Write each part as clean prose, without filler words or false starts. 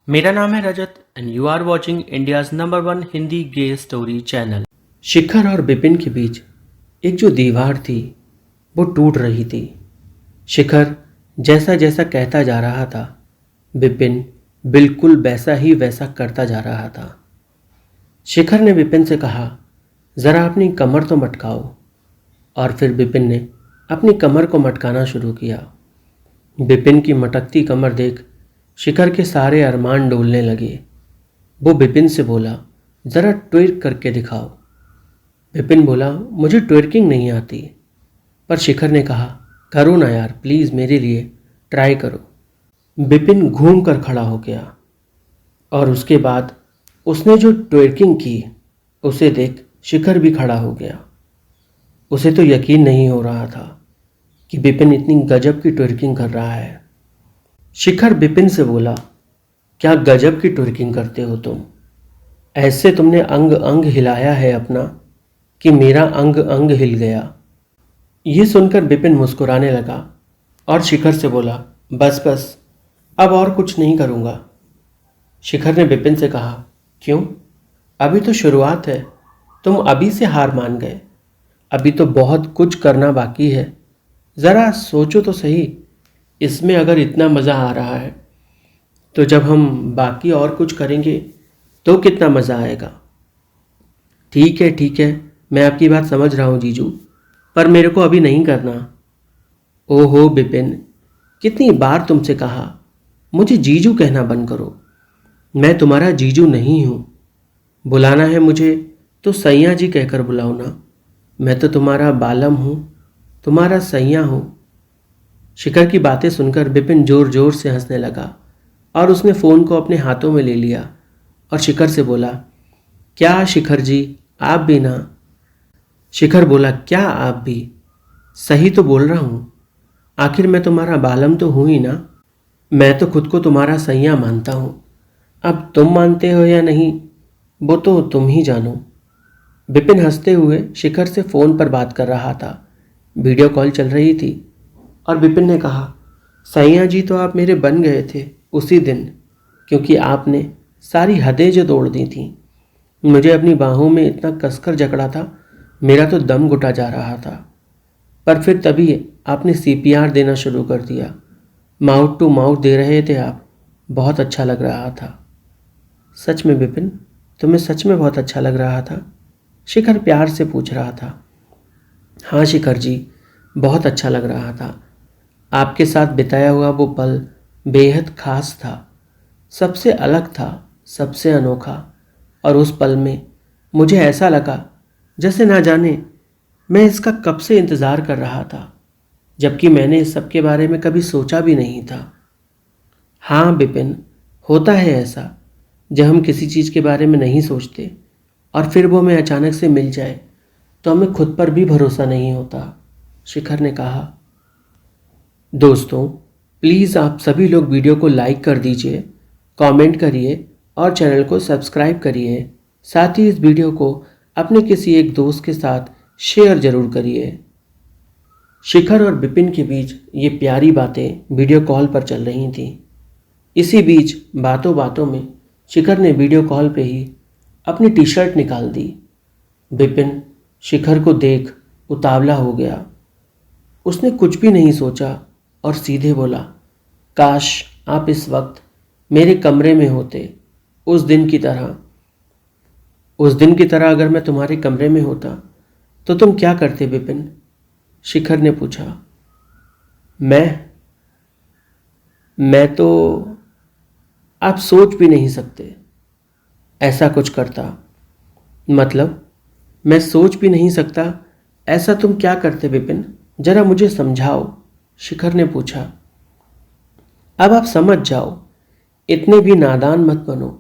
मेरा नाम है Rajat and you are watching India's number one Hindi gay story channel. Shikhar और बिपिन के बीच एक जो दीवार थी वो टूट रही थी। शिखर जैसा जैसा कहता जा रहा था, बिपिन बिल्कुल वैसा ही वैसा करता जा रहा था। शिखर ने बिपिन से कहा, ज़रा अपनी कमर तो मटकाओ। और फिर बिपिन ने अपनी कमर को मटकाना शुरू किया। बिपिन की मटकती कमर देख शिखर के सारे अरमान डोलने लगे। वो बिपिन से बोला, ज़रा ट्विर्क करके दिखाओ। बिपिन बोला, मुझे ट्विर्किंग नहीं आती। पर शिखर ने कहा, करो ना यार, प्लीज़ मेरे लिए ट्राई करो। बिपिन घूम कर खड़ा हो गया और उसके बाद उसने जो ट्विर्किंग की उसे देख शिखर भी खड़ा हो गया। उसे तो यकीन नहीं हो रहा था कि बिपिन इतनी गजब की ट्विर्किंग कर रहा है। शिखर बिपिन से बोला, क्या गजब की ट्विर्किंग करते हो तुम। ऐसे तुमने अंग अंग हिलाया है अपना कि मेरा अंग अंग हिल गया। ये सुनकर बिपिन मुस्कुराने लगा और शिखर से बोला, बस बस, अब और कुछ नहीं करूँगा। शिखर ने बिपिन से कहा, क्यों? अभी तो शुरुआत है, तुम अभी से हार मान गए। अभी तो बहुत कुछ करना बाकी है। ज़रा सोचो तो सही, इसमें अगर इतना मज़ा आ रहा है तो जब हम बाकी और कुछ करेंगे तो कितना मज़ा आएगा। ठीक है, मैं आपकी बात समझ रहा हूँ जीजू, पर मेरे को अभी नहीं करना। ओहो बिपिन, कितनी बार तुमसे कहा मुझे जीजू कहना बंद करो। मैं तुम्हारा जीजू नहीं हूँ। बुलाना है मुझे तो सैया जी कहकर बुलाओ ना। मैं तो तुम्हारा बालम हूँ, तुम्हारा सैया हूँ। शिखर की बातें सुनकर बिपिन जोर जोर से हंसने लगा और उसने फ़ोन को अपने हाथों में ले लिया और शिखर से बोला, क्या शिखर जी, आप भी ना। शिखर बोला, क्या आप भी? सही तो बोल रहा हूँ, आखिर मैं तुम्हारा बालम तो हूँ ही ना। मैं तो खुद को तुम्हारा सैया मानता हूँ। अब तुम मानते हो या नहीं वो तो तुम ही जानो। बिपिन हंसते हुए शिखर से फ़ोन पर बात कर रहा था। वीडियो कॉल चल रही थी और बिपिन ने कहा, सैया जी तो आप मेरे बन गए थे उसी दिन, क्योंकि आपने सारी हदें जो तोड़ दी थीं। मुझे अपनी बाहों में इतना कसकर जकड़ा था, मेरा तो दम घुटा जा रहा था। पर फिर तभी आपने सीपीआर देना शुरू कर दिया। माउथ टू माउथ दे रहे थे आप, बहुत अच्छा लग रहा था। सच में बिपिन, तुम्हें सच में बहुत अच्छा लग रहा था? शिखर प्यार से पूछ रहा था। हाँ शिखर जी, बहुत अच्छा लग रहा था। आपके साथ बिताया हुआ वो पल बेहद खास था, सबसे अलग था, सबसे अनोखा। और उस पल में मुझे ऐसा लगा जैसे ना जाने मैं इसका कब से इंतज़ार कर रहा था, जबकि मैंने इस सब के बारे में कभी सोचा भी नहीं था। हाँ बिपिन, होता है ऐसा, जब हम किसी चीज़ के बारे में नहीं सोचते और फिर वो हमें अचानक से मिल जाए तो हमें खुद पर भी भरोसा नहीं होता, शिखर ने कहा। दोस्तों, प्लीज़ आप सभी लोग वीडियो को लाइक कर दीजिए, कमेंट करिए और चैनल को सब्सक्राइब करिए। साथ ही इस वीडियो को अपने किसी एक दोस्त के साथ शेयर ज़रूर करिए। शिखर और बिपिन के बीच ये प्यारी बातें वीडियो कॉल पर चल रही थीं। इसी बीच बातों बातों में शिखर ने वीडियो कॉल पे ही अपनी टी शर्ट निकाल दी। बिपिन शिखर को देख उतावला हो गया। उसने कुछ भी नहीं सोचा और सीधे बोला, काश आप इस वक्त मेरे कमरे में होते, उस दिन की तरह। उस दिन की तरह अगर मैं तुम्हारे कमरे में होता तो तुम क्या करते बिपिन? शिखर ने पूछा। मैं तो आप सोच भी नहीं सकते ऐसा कुछ करता। मतलब मैं सोच भी नहीं सकता ऐसा तुम क्या करते बिपिन? जरा मुझे समझाओ, शिखर ने पूछा। अब आप समझ जाओ, इतने भी नादान मत बनो।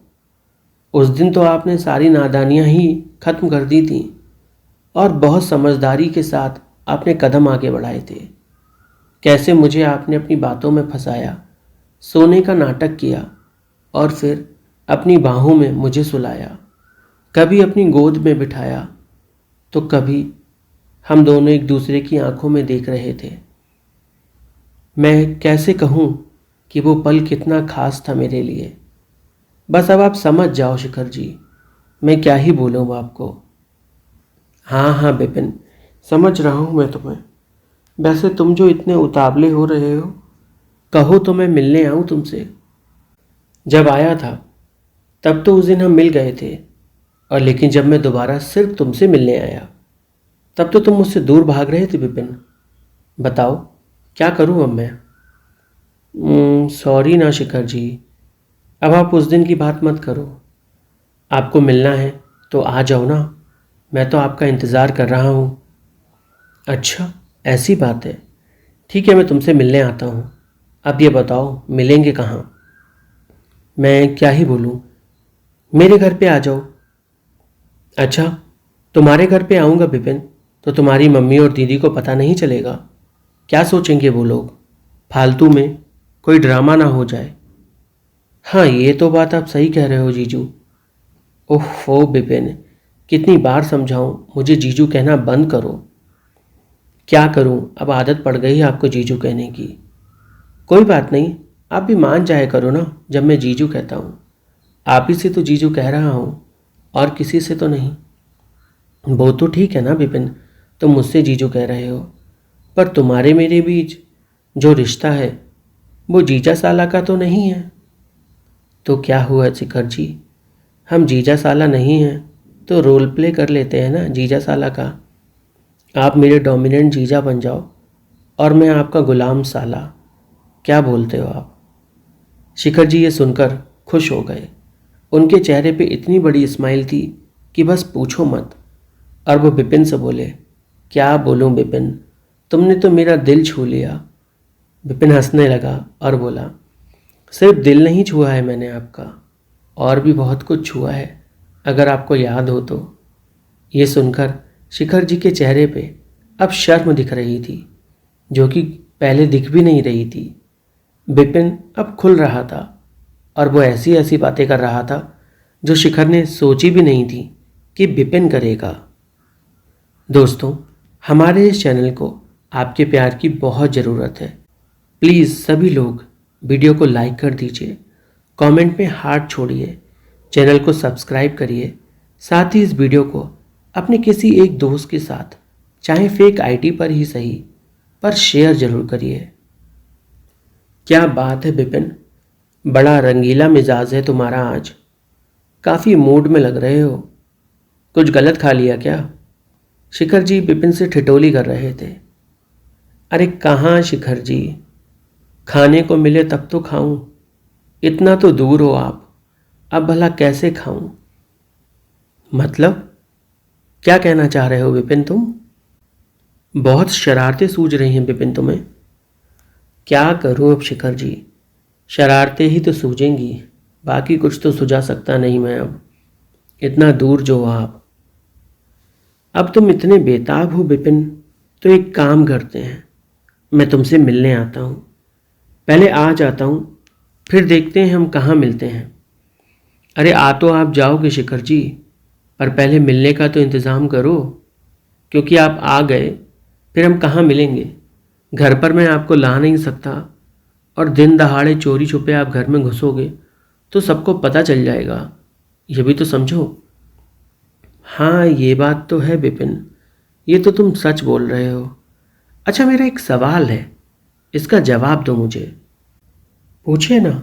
उस दिन तो आपने सारी नादानियां ही खत्म कर दी थी और बहुत समझदारी के साथ आपने कदम आगे बढ़ाए थे। कैसे मुझे आपने अपनी बातों में फंसाया, सोने का नाटक किया और फिर अपनी बाहों में मुझे सुलाया, कभी अपनी गोद में बिठाया तो कभी हम दोनों एक दूसरे की आंखों में देख रहे थे। मैं कैसे कहूँ कि वो पल कितना खास था मेरे लिए। बस अब आप समझ जाओ शिखर जी, मैं क्या ही बोलूँ आपको। हाँ हाँ विपिन, समझ रहा हूँ मैं तुम्हें। वैसे तुम जो इतने उतावले हो रहे हो, कहो तो मैं मिलने आऊँ तुमसे। जब आया था तब तो उस दिन हम मिल गए थे, और लेकिन जब मैं दोबारा सिर्फ तुमसे मिलने आया तब तो तुम मुझसे दूर भाग रहे थे विपिन। बताओ क्या करूं अब मैं। सॉरी ना शिखर जी, अब आप उस दिन की बात मत करो। आपको मिलना है तो आ जाओ ना, मैं तो आपका इंतज़ार कर रहा हूँ। अच्छा, ऐसी बात है। ठीक है, मैं तुमसे मिलने आता हूँ। अब ये बताओ मिलेंगे कहाँ। मैं क्या ही बोलूँ, मेरे घर पे आ जाओ। अच्छा, तुम्हारे घर पे आऊँगा विपिन तो तुम्हारी मम्मी और दीदी को पता नहीं चलेगा? क्या सोचेंगे वो लोग? फालतू में कोई ड्रामा ना हो जाए। हाँ, ये तो बात आप सही कह रहे हो जीजू। ओहो विपिन, कितनी बार समझाऊं मुझे जीजू कहना बंद करो। क्या करूं, अब आदत पड़ गई है आपको जीजू कहने की। कोई बात नहीं, आप भी मान जाया करो ना जब मैं जीजू कहता हूं। आप ही से तो जीजू कह रहा हूं, और किसी से तो नहीं। वो तो ठीक है ना विपिन, तुम मुझसे जीजू कह रहे हो, पर तुम्हारे मेरे बीच जो रिश्ता है वो जीजा साला का तो नहीं है। तो क्या हुआ शिखर जी, हम जीजा साला नहीं हैं तो रोल प्ले कर लेते हैं ना जीजा साला का। आप मेरे डोमिनेंट जीजा बन जाओ और मैं आपका गुलाम साला। क्या बोलते हो आप? शिखर जी ये सुनकर खुश हो गए। उनके चेहरे पे इतनी बड़ी स्माइल थी कि बस पूछो मत। और वो विपिन से बोले, क्या बोलूं विपिन, तुमने तो मेरा दिल छू लिया। विपिन हंसने लगा और बोला, सिर्फ दिल नहीं छुआ है मैंने आपका, और भी बहुत कुछ छुआ है, अगर आपको याद हो तो। ये सुनकर शिखर जी के चेहरे पे अब शर्म दिख रही थी, जो कि पहले दिख भी नहीं रही थी। विपिन अब खुल रहा था और वो ऐसी ऐसी बातें कर रहा था जो शिखर ने सोची भी नहीं थी कि विपिन करेगा। दोस्तों, हमारे इस चैनल को आपके प्यार की बहुत ज़रूरत है। प्लीज़ सभी लोग वीडियो को लाइक कर दीजिए, कमेंट में हार्ट छोड़िए, चैनल को सब्सक्राइब करिए। साथ ही इस वीडियो को अपने किसी एक दोस्त के साथ, चाहे फेक आईडी पर ही सही, पर शेयर जरूर करिए। क्या बात है विपिन, बड़ा रंगीला मिजाज है तुम्हारा आज। काफ़ी मूड में लग रहे हो। कुछ गलत खा लिया क्या? शिखर जी विपिन से ठिठोली कर रहे थे। अरे कहाँ शिखर जी, खाने को मिले तब तो खाऊं, इतना तो दूर हो आप, अब भला कैसे खाऊं? मतलब क्या कहना चाह रहे हो विपिन तुम? बहुत शरारतें सूझ रही हैं विपिन तुम्हें। क्या करूं अब शिखर जी, शरारतें ही तो सूझेंगी, बाकी कुछ तो सुझा सकता नहीं मैं अब, इतना दूर जो हो आप। अब तुम इतने बेताब हो विपिन, तो एक काम करते हैं, मैं तुमसे मिलने आता हूं। पहले आ जाता हूं, फिर देखते हैं हम कहाँ मिलते हैं। अरे आ तो आप जाओगे शिखर जी, पर पहले मिलने का तो इंतज़ाम करो, क्योंकि आप आ गए फिर हम कहाँ मिलेंगे। घर पर मैं आपको ला नहीं सकता, और दिन दहाड़े चोरी छुपे आप घर में घुसोगे तो सबको पता चल जाएगा, ये भी तो समझो। हाँ ये बात तो है विपिन, ये तो तुम सच बोल रहे हो। अच्छा मेरा एक सवाल है, इसका जवाब दो मुझे। पूछिए ना,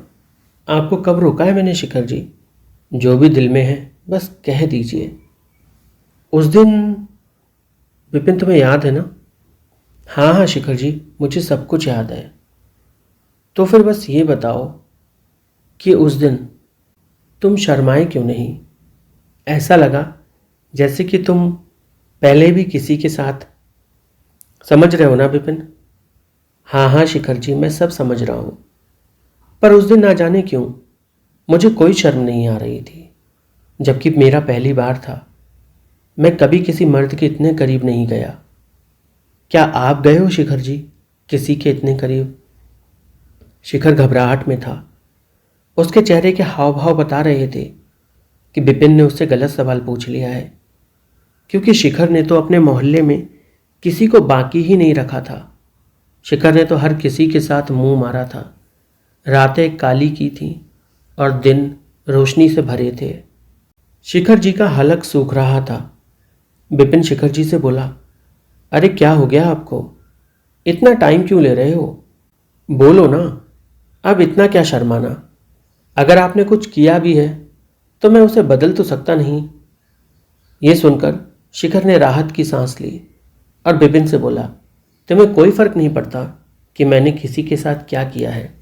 आपको कब रोका है मैंने शिखर जी? जो भी दिल में है बस कह दीजिए। उस दिन विपिन तुम्हें याद है ना? हाँ हाँ शिखर जी, मुझे सब कुछ याद है। तो फिर बस ये बताओ कि उस दिन तुम शर्माए क्यों नहीं? ऐसा लगा जैसे कि तुम पहले भी किसी के साथ। समझ रहे हो ना विपिन? हाँ हाँ शिखर जी, मैं सब समझ रहा हूँ, पर उस दिन ना जाने क्यों मुझे कोई शर्म नहीं आ रही थी, जबकि मेरा पहली बार था। मैं कभी किसी मर्द के इतने करीब नहीं गया। क्या आप गए हो शिखर जी किसी के इतने करीब? शिखर घबराहट में था। उसके चेहरे के हाव भाव बता रहे थे कि विपिन ने उससे गलत सवाल पूछ लिया है, क्योंकि शिखर ने तो अपने मोहल्ले में किसी को बाकी ही नहीं रखा था। शिखर ने तो हर किसी के साथ मुंह मारा था। रातें काली की थी और दिन रोशनी से भरे थे। शिखर जी का हलक सूख रहा था। विपिन शिखर जी से बोला, अरे क्या हो गया आपको? इतना टाइम क्यों ले रहे हो? बोलो ना, अब इतना क्या शर्माना? अगर आपने कुछ किया भी है तो मैं उसे बदल तो सकता नहीं। ये सुनकर शिखर ने राहत की सांस ली और विपिन से बोला, तुम्हें कोई फर्क नहीं पड़ता कि मैंने किसी के साथ क्या किया है?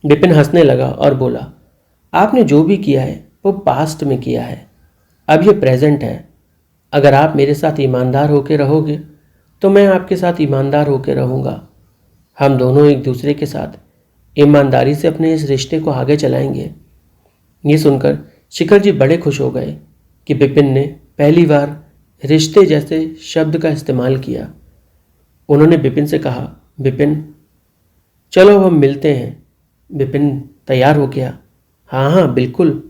विपिन हंसने लगा और बोला, आपने जो भी किया है वो पास्ट में किया है, अब ये प्रेजेंट है। अगर आप मेरे साथ ईमानदार होकर रहोगे तो मैं आपके साथ ईमानदार होकर रहूँगा। हम दोनों एक दूसरे के साथ ईमानदारी से अपने इस रिश्ते को आगे चलाएंगे। ये सुनकर शिखर जी बड़े खुश हो गए कि विपिन ने पहली बार रिश्ते जैसे शब्द का इस्तेमाल किया। उन्होंने विपिन से कहा, विपिन चलो अब हम मिलते हैं। विपिन तैयार हो गया, हाँ हाँ बिल्कुल,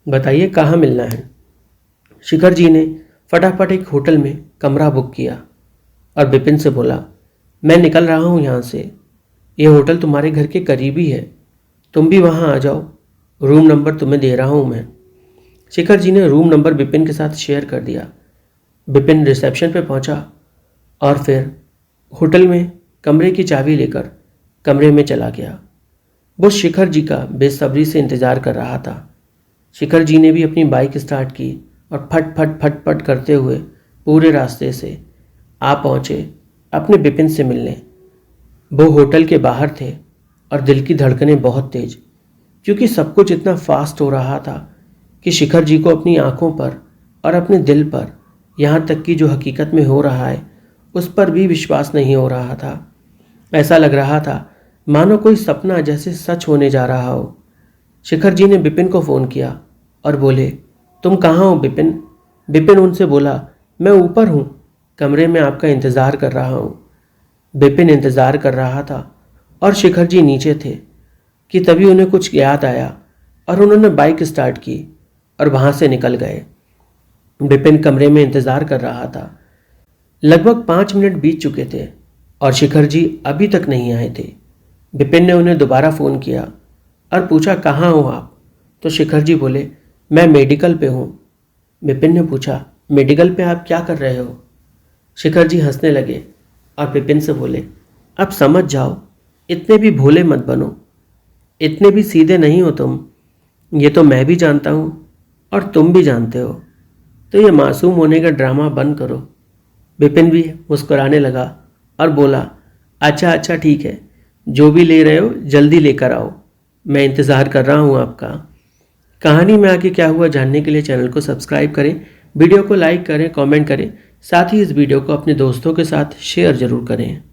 बताइए कहाँ मिलना है? शिखर जी ने फटाफट एक होटल में कमरा बुक किया और विपिन से बोला, मैं निकल रहा हूँ यहाँ से। ये होटल तुम्हारे घर के करीब ही है, तुम भी वहाँ आ जाओ। रूम नंबर तुम्हें दे रहा हूँ मैं। शिखर जी ने रूम नंबर विपिन के साथ शेयर कर दिया। विपिन रिसेप्शन पे पहुँचा और फिर होटल में कमरे की चाबी लेकर कमरे में चला गया। वो शिखर जी का बेसब्री से इंतज़ार कर रहा था। शिखर जी ने भी अपनी बाइक स्टार्ट की और फट फट फट फट करते हुए पूरे रास्ते से आ पहुँचे अपने विपिन से मिलने। वो होटल के बाहर थे और दिल की धड़कनें बहुत तेज, क्योंकि सब कुछ इतना फास्ट हो रहा था कि शिखर जी को अपनी आंखों पर और अपने दिल पर, यहाँ तक कि जो हकीकत में हो रहा है उस पर भी विश्वास नहीं हो रहा था। ऐसा लग रहा था मानो कोई सपना जैसे सच होने जा रहा हो। शिखर जी ने विपिन को फ़ोन किया और बोले, तुम कहाँ हो विपिन? विपिन उनसे बोला, मैं ऊपर हूँ, कमरे में आपका इंतज़ार कर रहा हूँ। विपिन इंतज़ार कर रहा था और शिखर जी नीचे थे कि तभी उन्हें कुछ याद आया और उन्होंने बाइक स्टार्ट की और वहाँ से निकल गए। विपिन कमरे में इंतज़ार कर रहा था। लगभग 5 मिनट बीत चुके थे और शिखर जी अभी तक नहीं आए थे। विपिन ने उन्हें दोबारा फ़ोन किया और पूछा, कहाँ हो आप? तो शिखर जी बोले, मैं मेडिकल पे हूँ। विपिन ने पूछा, मेडिकल पे आप क्या कर रहे हो? शिखर जी हंसने लगे और विपिन से बोले, अब समझ जाओ, इतने भी भोले मत बनो, इतने भी सीधे नहीं हो तुम। ये तो मैं भी जानता हूँ और तुम भी जानते हो, तो ये मासूम होने का ड्रामा बंद करो। विपिन भी मुस्कुराने लगा और बोला, अच्छा अच्छा ठीक है, जो भी ले रहे हो जल्दी लेकर आओ, मैं इंतज़ार कर रहा हूँ आपका। कहानी में आगे क्या हुआ जानने के लिए चैनल को सब्सक्राइब करें, वीडियो को लाइक करें, कमेंट करें, साथ ही इस वीडियो को अपने दोस्तों के साथ शेयर ज़रूर करें।